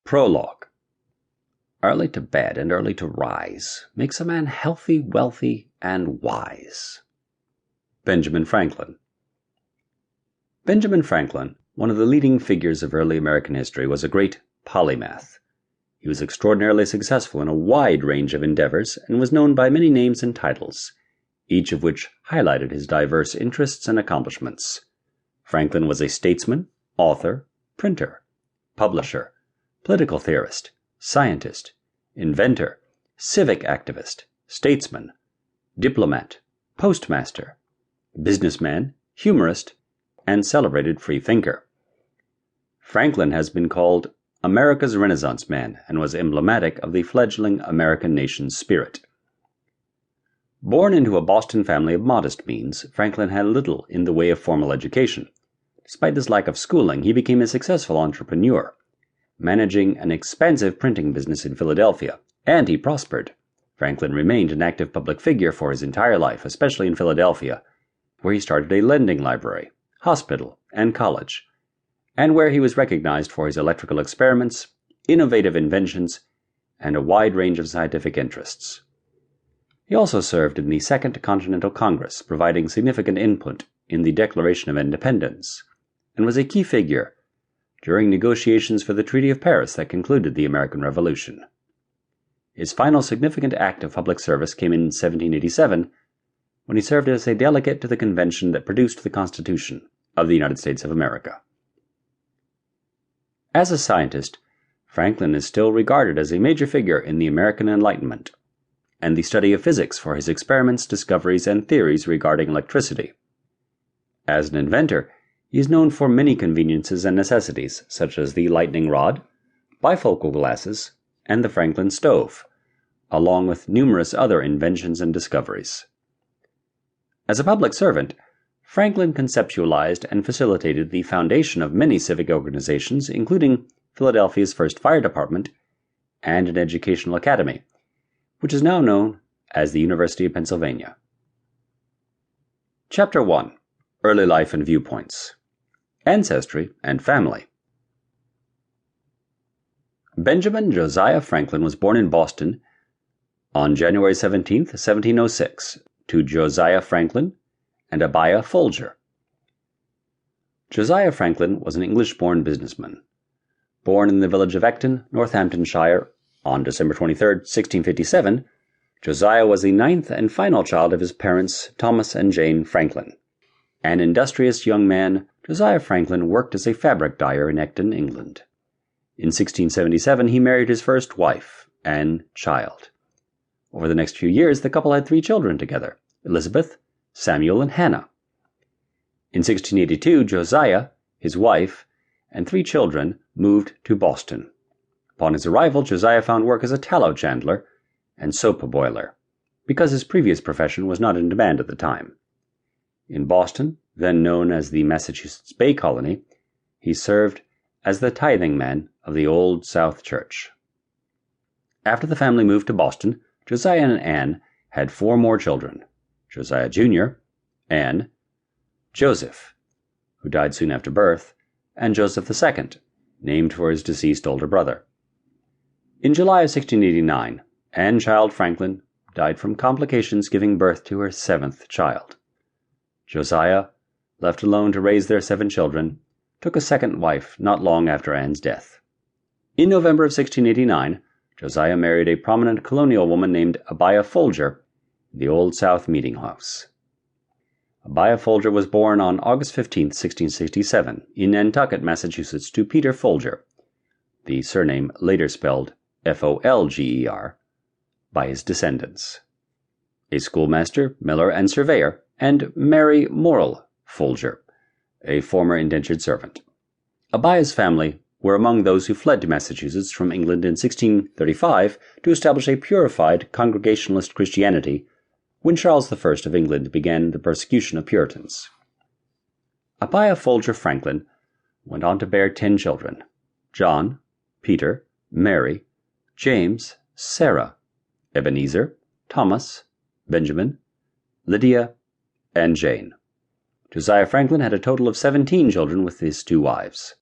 Prologue. Early to bed and early to rise makes a man healthy, wealthy, and wise. Benjamin Franklin. Benjamin Franklin, one of the leading figures of early American history, was a great polymath. He was extraordinarily successful in a wide range of endeavors and was known by many names and titles, each of which highlighted his diverse interests and accomplishments. Franklin was a statesman, author, printer, publisher, political theorist, scientist, inventor, civic activist, statesman, diplomat, postmaster, businessman, humorist, and celebrated free thinker. Franklin has been called America's Renaissance man and was emblematic of the fledgling American nation's spirit. Born into a Boston family of modest means, Franklin had little in the way of formal education. Despite his lack of schooling, he became a successful entrepreneur, managing an expansive printing business in Philadelphia, and he prospered. Franklin remained an active public figure for his entire life, especially in Philadelphia, where he started a lending library, hospital, and college, and where he was recognized for his electrical experiments, innovative inventions, and a wide range of scientific interests. He also served in the Second Continental Congress, providing significant input in the Declaration of Independence, and was a key figure during negotiations for the Treaty of Paris that concluded the American Revolution. His final significant act of public service came in 1787, when he served as a delegate to the convention that produced the Constitution of the United States of America. As a scientist, Franklin is still regarded as a major figure in the American Enlightenment and the study of physics for his experiments, discoveries, and theories regarding electricity. As an inventor, he is known for many conveniences and necessities, such as the lightning rod, bifocal glasses, and the Franklin stove, along with numerous other inventions and discoveries. As a public servant, Franklin conceptualized and facilitated the foundation of many civic organizations, including Philadelphia's first fire department and an educational academy, which is now known as the University of Pennsylvania. Chapter 1. Early Life and Viewpoints. Ancestry and Family. Benjamin Josiah Franklin was born in Boston on January 17, 1706, to Josiah Franklin and Abiah Folger. Josiah Franklin was an English-born businessman. Born in the village of Ecton, Northamptonshire, on December 23, 1657, Josiah was the ninth and final child of his parents, Thomas and Jane Franklin. An industrious young man, Josiah Franklin worked as a fabric dyer in Ecton, England. In 1677, he married his first wife, Anne Child. Over the next few years, the couple had 3 children together, Elizabeth, Samuel, and Hannah. In 1682, Josiah, his wife, and 3 children moved to Boston. Upon his arrival, Josiah found work as a tallow chandler and soap boiler, because his previous profession was not in demand at the time. In Boston, then known as the Massachusetts Bay Colony, he served as the tithing man of the Old South Church. After the family moved to Boston, Josiah and Anne had 4 more children: Josiah Jr., Anne, Joseph, who died soon after birth, and Joseph II, named for his deceased older brother. In July of 1689, Anne Child Franklin died from complications, giving birth to her 7th child. Josiah, left alone to raise their 7 children, took a second wife not long after Anne's death. In November of 1689, Josiah married a prominent colonial woman named Abiah Folger in the Old South Meeting House. Abiah Folger was born on August 15, 1667, in Nantucket, Massachusetts, to Peter Folger, the surname later spelled Folger, by his descendants, a schoolmaster, miller, and surveyor, and Mary Morrill Folger, a former indentured servant. Abiah's family were among those who fled to Massachusetts from England in 1635 to establish a purified Congregationalist Christianity when Charles I of England began the persecution of Puritans. Abiah Folger Franklin went on to bear 10 children: John, Peter, Mary, James, Sarah, Ebenezer, Thomas, Benjamin, Lydia, and Jane. Josiah Franklin had a total of 17 children with his 2 wives.